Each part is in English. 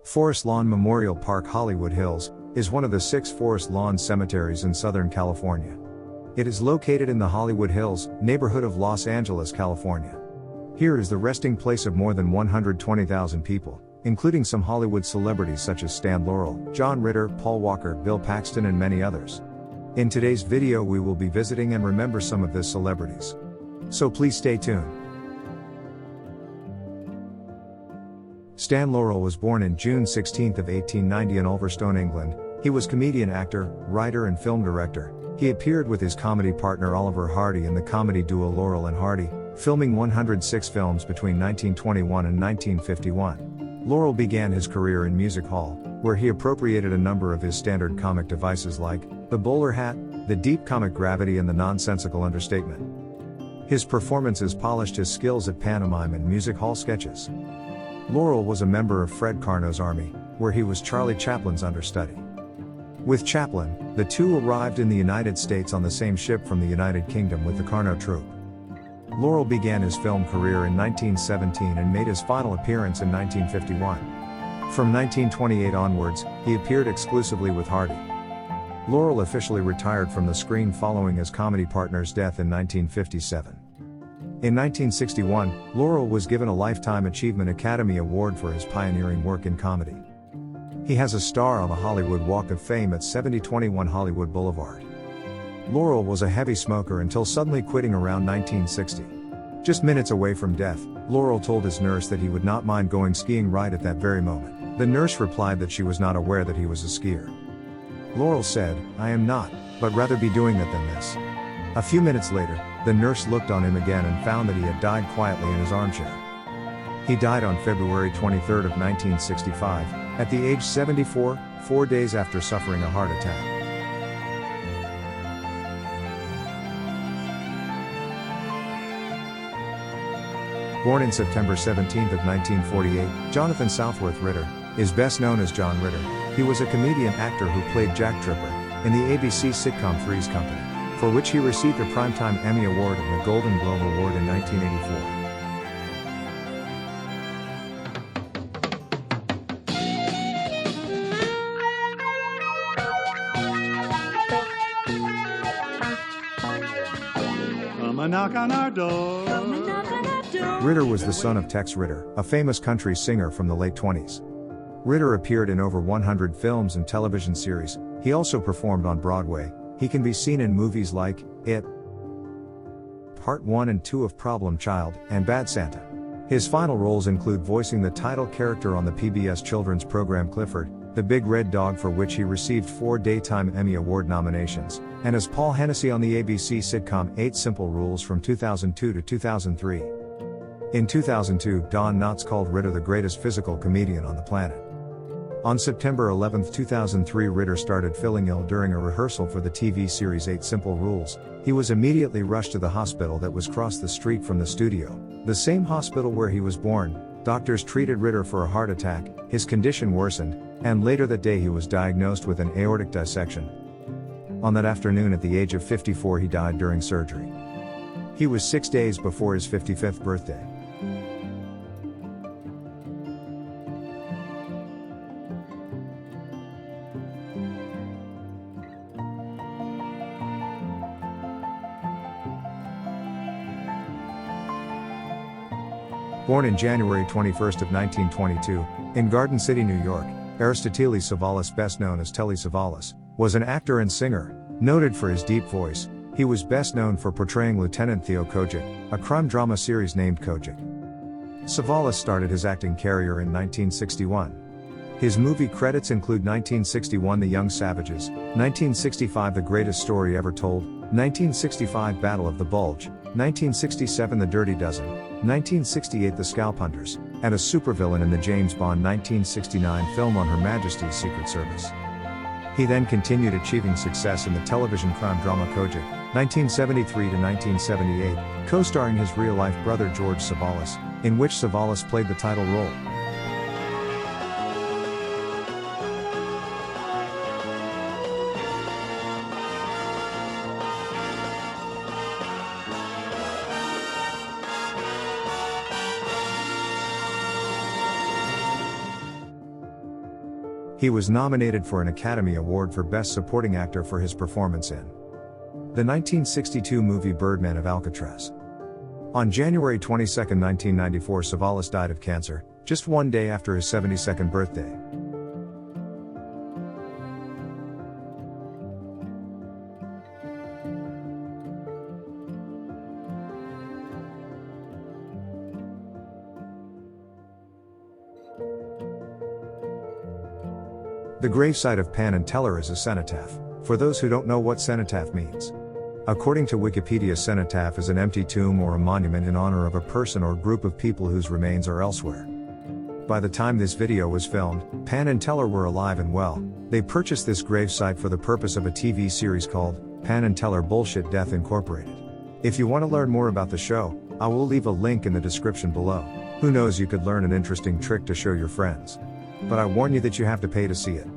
Forest Lawn Memorial Park Hollywood Hills is one of the 6 Forest Lawn cemeteries in Southern California. It is located in the Hollywood Hills neighborhood of Los Angeles, California. Here is the resting place of more than 120,000 people, including some Hollywood celebrities such as Stan Laurel, John Ritter, Paul Walker, Bill Paxton and many others. In today's video we will be visiting and remember some of these celebrities. So please stay tuned. Stan Laurel was born in June 16 of 1890 in Ulverstone, England. He was comedian, actor, writer and film director. He appeared with his comedy partner Oliver Hardy in the comedy duo Laurel and Hardy, filming 106 films between 1921 and 1951. Laurel began his career in music hall, where he appropriated a number of his standard comic devices like the bowler hat, the deep comic gravity and the nonsensical understatement. His performances polished his skills at pantomime and music hall sketches. Laurel was a member of Fred Karno's army, where he was Charlie Chaplin's understudy. With Chaplin, the two arrived in the United States on the same ship from the United Kingdom with the Karno troupe. Laurel began his film career in 1917 and made his final appearance in 1951. From 1928 onwards, he appeared exclusively with Hardy. Laurel officially retired from the screen following his comedy partner's death in 1957. In 1961, Laurel was given a Lifetime Achievement Academy Award for his pioneering work in comedy. He has a star on the Hollywood Walk of Fame at 7021 Hollywood Boulevard. Laurel was a heavy smoker until suddenly quitting around 1960. Just minutes away from death, Laurel told his nurse that he would not mind going skiing right at that very moment. The nurse replied that she was not aware that he was a skier. Laurel said, "I am not, but rather be doing that than this." A few minutes later, the nurse looked on him again and found that he had died quietly in his armchair. He died on February 23 of 1965, at the age 74, 4 days after suffering a heart attack. Born in September 17 of 1948, Jonathan Southworth Ritter is best known as John Ritter. He was a comedian actor who played Jack Tripper in the ABC sitcom Three's Company, for which he received a Primetime Emmy Award and a Golden Globe Award in 1984. Come a knock on our door. Come a knock on our door. Ritter was the son of Tex Ritter, a famous country singer from the late 20s. Ritter appeared in over 100 films and television series. He also performed on Broadway. He can be seen in movies like It, Part 1 and 2 of Problem Child, and Bad Santa. His final roles include voicing the title character on the PBS children's program Clifford, the Big Red Dog, for which he received 4 Daytime Emmy Award nominations, and as Paul Hennessy on the ABC sitcom 8 Simple Rules from 2002 to 2003. In 2002, Don Knotts called Ritter the greatest physical comedian on the planet. On September 11, 2003, Ritter started feeling ill during a rehearsal for the TV series 8 Simple Rules. He was immediately rushed to the hospital that was across the street from the studio, the same hospital where he was born. Doctors treated Ritter for a heart attack, his condition worsened, and later that day he was diagnosed with an aortic dissection. On that afternoon at the age of 54 he died during surgery. He was 6 days before his 55th birthday. Born in January 21 of 1922, in Garden City, New York, Telly Savalas, best known as Telly Savalas, was an actor and singer, noted for his deep voice. He was best known for portraying Lieutenant Theo Kojic, a crime drama series named Kojic. Savalas started his acting career in 1961. His movie credits include 1961 The Young Savages, 1965 The Greatest Story Ever Told, 1965 Battle of the Bulge, 1967 The Dirty Dozen, 1968 The Scalp Hunters, and a supervillain in the James Bond 1969 film on Her Majesty's Secret Service. He then continued achieving success in the television crime drama Kojic, 1973 to 1978, co-starring his real-life brother George Savalas, in which Savalas played the title role. He was nominated for an Academy Award for Best Supporting Actor for his performance in the 1962 movie Birdman of Alcatraz. On January 22, 1994, Savalas died of cancer, just one day after his 72nd birthday. The gravesite of Penn and Teller is a cenotaph, for those who don't know what cenotaph means. According to Wikipedia, cenotaph is an empty tomb or a monument in honor of a person or group of people whose remains are elsewhere. By the time this video was filmed, Penn and Teller were alive and well. They purchased this gravesite for the purpose of a TV series called Penn and Teller Bullshit Death Incorporated. If you want to learn more about the show, I will leave a link in the description below. Who knows, you could learn an interesting trick to show your friends. But I warn you that you have to pay to see it.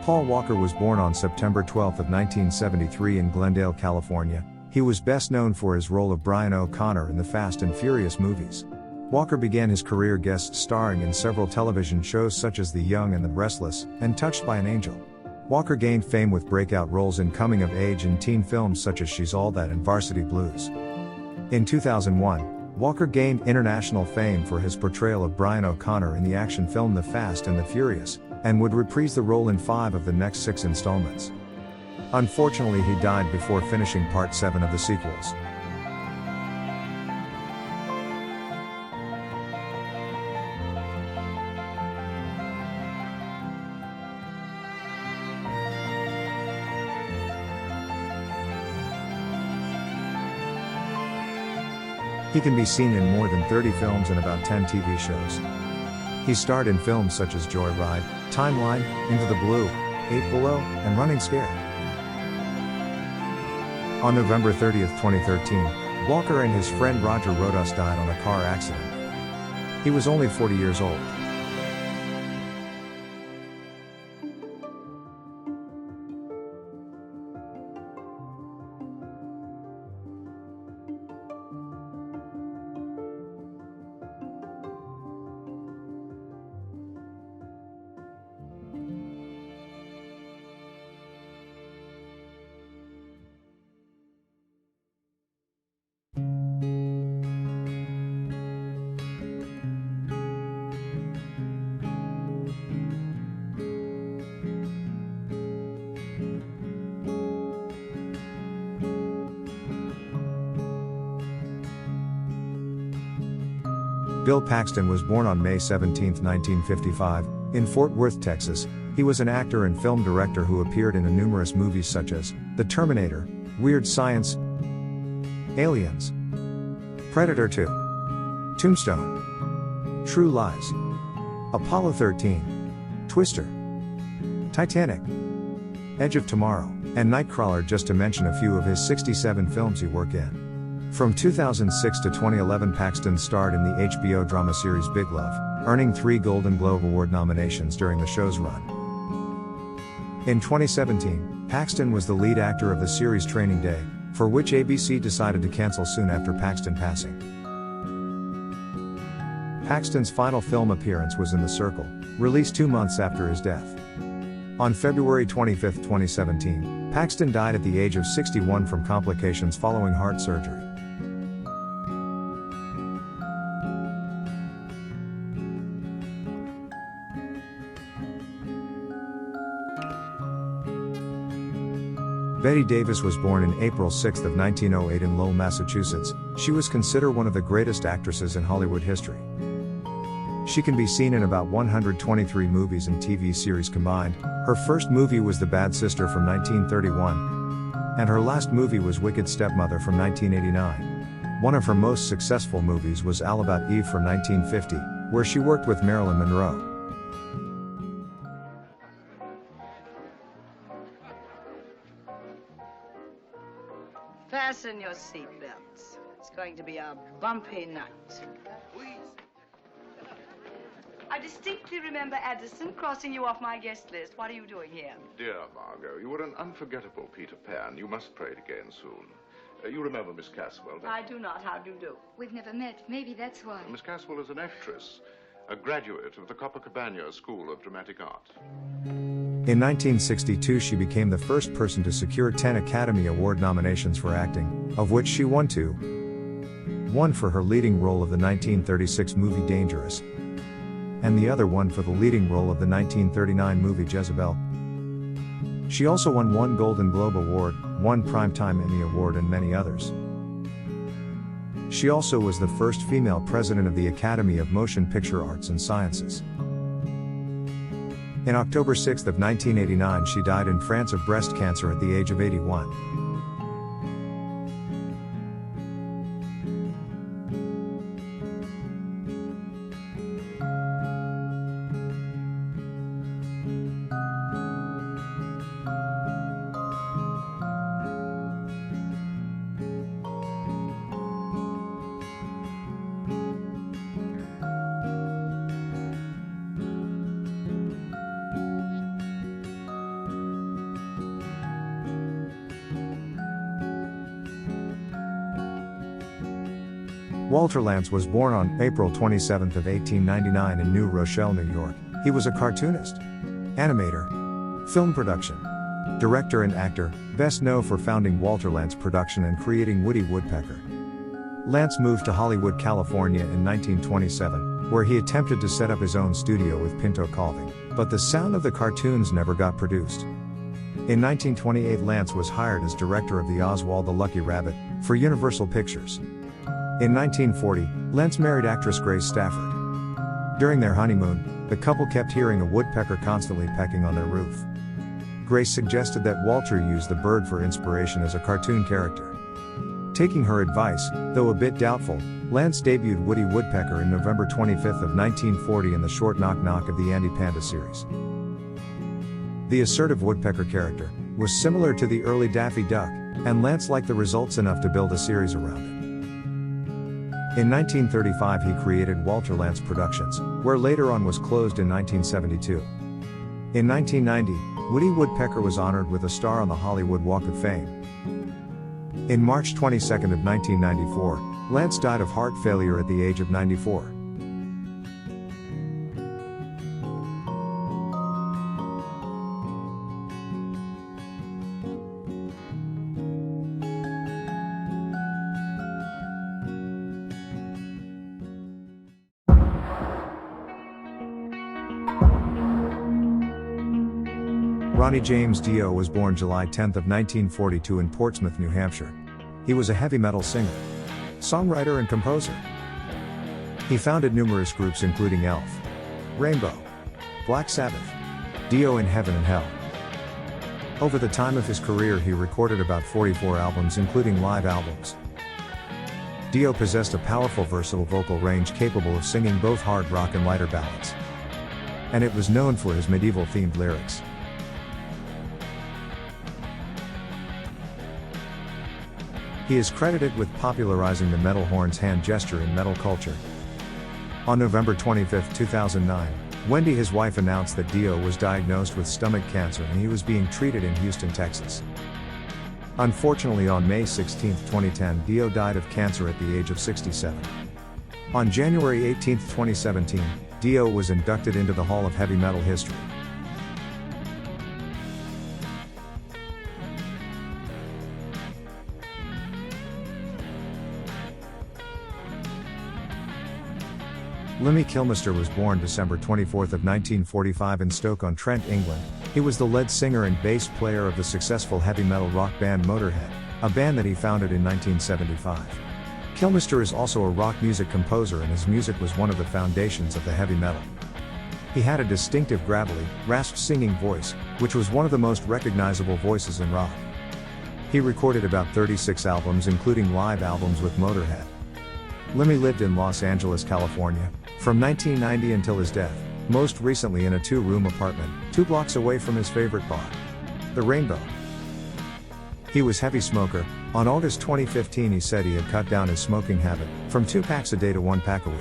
Paul Walker was born on September 12 of 1973 in Glendale, California. He was best known for his role of Brian O'Connor in the Fast and Furious movies. Walker began his career guest starring in several television shows such as The Young and the Restless, and Touched by an Angel. Walker gained fame with breakout roles in coming-of-age and teen films such as She's All That and Varsity Blues. In 2001, Walker gained international fame for his portrayal of Brian O'Connor in the action film The Fast and the Furious, and would reprise the role in 5 of the next 6 installments. Unfortunately, he died before finishing Part 7 of the sequels. He can be seen in more than 30 films and about 10 TV shows. He starred in films such as Joyride, Timeline, Into the Blue, 8 Below, and Running Scared. On November 30, 2013, Walker and his friend Roger Rodas died on a car accident. He was only 40 years old. Bill Paxton was born on May 17, 1955, in Fort Worth, Texas. He was an actor and film director who appeared in numerous movies such as The Terminator, Weird Science, Aliens, Predator 2, Tombstone, True Lies, Apollo 13, Twister, Titanic, Edge of Tomorrow, and Nightcrawler, just to mention a few of his 67 films he worked in. From 2006 to 2011, Paxton starred in the HBO drama series Big Love, earning 3 Golden Globe Award nominations during the show's run. In 2017, Paxton was the lead actor of the series Training Day, for which ABC decided to cancel soon after Paxton passing. Paxton's final film appearance was in The Circle, released 2 months after his death. On February 25, 2017, Paxton died at the age of 61 from complications following heart surgery. Bette Davis was born in April 6 of 1908 in Lowell, Massachusetts. She was considered one of the greatest actresses in Hollywood history. She can be seen in about 123 movies and TV series combined. Her first movie was The Bad Sister from 1931, and her last movie was Wicked Stepmother from 1989. One of her most successful movies was All About Eve from 1950, where she worked with Marilyn Monroe. Fasten your seatbelts. It's going to be a bumpy night. I distinctly remember Addison crossing you off my guest list. What are you doing here? Dear Margot, you were an unforgettable Peter Pan. You must play it again soon. You remember Miss Caswell, don't you? I do not. How do you do? We've never met. Maybe that's why. Miss Caswell is an actress, a graduate of the Copacabana School of Dramatic Art. In 1962, she became the first person to secure 10 Academy Award nominations for acting, of which she won 2. One for her leading role of the 1936 movie Dangerous, and the other one for the leading role of the 1939 movie Jezebel. She also won 1 Golden Globe Award, 1 Primetime Emmy Award, and many others. She also was the first female president of the Academy of Motion Picture Arts and Sciences. In October 6 of 1989, she died in France of breast cancer at the age of 81. Walter Lantz was born on April 27 of 1899 in New Rochelle, New York. He was a cartoonist, animator, film production director and actor, best known for founding Walter Lantz Production and creating Woody Woodpecker. Lantz moved to Hollywood, California in 1927, where he attempted to set up his own studio with Pinto Calvi, but the sound of the cartoons never got produced. In 1928, Lantz was hired as director of the Oswald the Lucky Rabbit for Universal Pictures. In 1940, Lantz married actress Grace Stafford. During their honeymoon, the couple kept hearing a woodpecker constantly pecking on their roof. Grace suggested that Walter use the bird for inspiration as a cartoon character. Taking her advice, though a bit doubtful, Lantz debuted Woody Woodpecker in November 25 of 1940 in the short Knock Knock of the Andy Panda series. The assertive woodpecker character was similar to the early Daffy Duck, and Lantz liked the results enough to build a series around it. In 1935, he created Walter Lantz Productions, where later on was closed in 1972. In 1990, Woody Woodpecker was honored with a star on the Hollywood Walk of Fame. In March 22 of 1994, Lantz died of heart failure at the age of 94. Ronnie James Dio was born July 10 of 1942 in Portsmouth, New Hampshire. He was a heavy metal singer, songwriter and composer. He founded numerous groups including Elf, Rainbow, Black Sabbath, Dio in Heaven and Hell. Over the time of his career, he recorded about 44 albums including live albums. Dio possessed a powerful, versatile vocal range capable of singing both hard rock and lighter ballads. And it was known for his medieval-themed lyrics. He is credited with popularizing the metal horn's hand gesture in metal culture. On November 25, 2009, Wendy, his wife, announced that Dio was diagnosed with stomach cancer and he was being treated in Houston, Texas. Unfortunately, on May 16, 2010, Dio died of cancer at the age of 67. On January 18, 2017, Dio was inducted into the Hall of Heavy Metal History. Lemmy Kilmister was born December 24 of 1945 in Stoke-on-Trent, England. He was the lead singer and bass player of the successful heavy metal rock band Motorhead, a band that he founded in 1975. Kilmister is also a rock music composer, and his music was one of the foundations of the heavy metal. He had a distinctive gravelly, rasped singing voice, which was one of the most recognizable voices in rock. He recorded about 36 albums including live albums with Motorhead. Lemmy lived in Los Angeles, California, from 1990 until his death, most recently in a 2-room apartment, 2 blocks away from his favorite bar, the Rainbow. He was heavy smoker. On August 2015, he said he had cut down his smoking habit from 2 packs a day to 1 pack a week.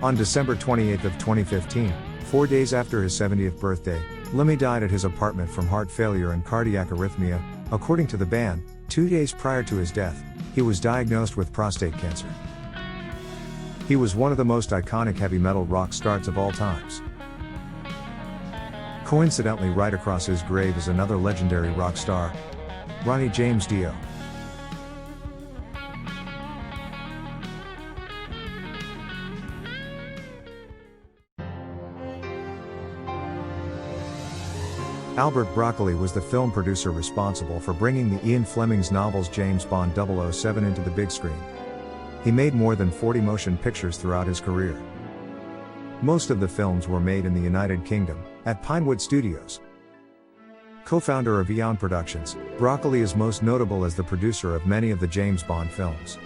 On December 28 of 2015, 4 days after his 70th birthday, Lemmy died at his apartment from heart failure and cardiac arrhythmia. According to the band, 2 days prior to his death, he was diagnosed with prostate cancer. He was one of the most iconic heavy metal rock stars of all times. Coincidentally, right across his grave is another legendary rock star, Ronnie James Dio. Albert Broccoli was the film producer responsible for bringing the Ian Fleming's novels James Bond 007 into the big screen. He made more than 40 motion pictures throughout his career. Most of the films were made in the United Kingdom, at Pinewood Studios. Co-founder of Eon Productions, Broccoli is most notable as the producer of many of the James Bond films.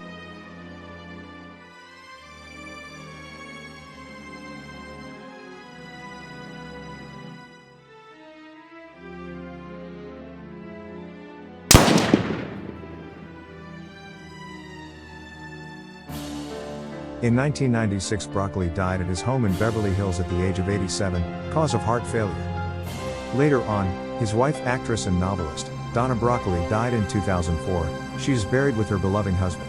In 1996, Broccoli died at his home in Beverly Hills at the age of 87, cause of heart failure. Later on, his wife, actress and novelist, Donna Broccoli, died in 2004. She is buried with her beloved husband.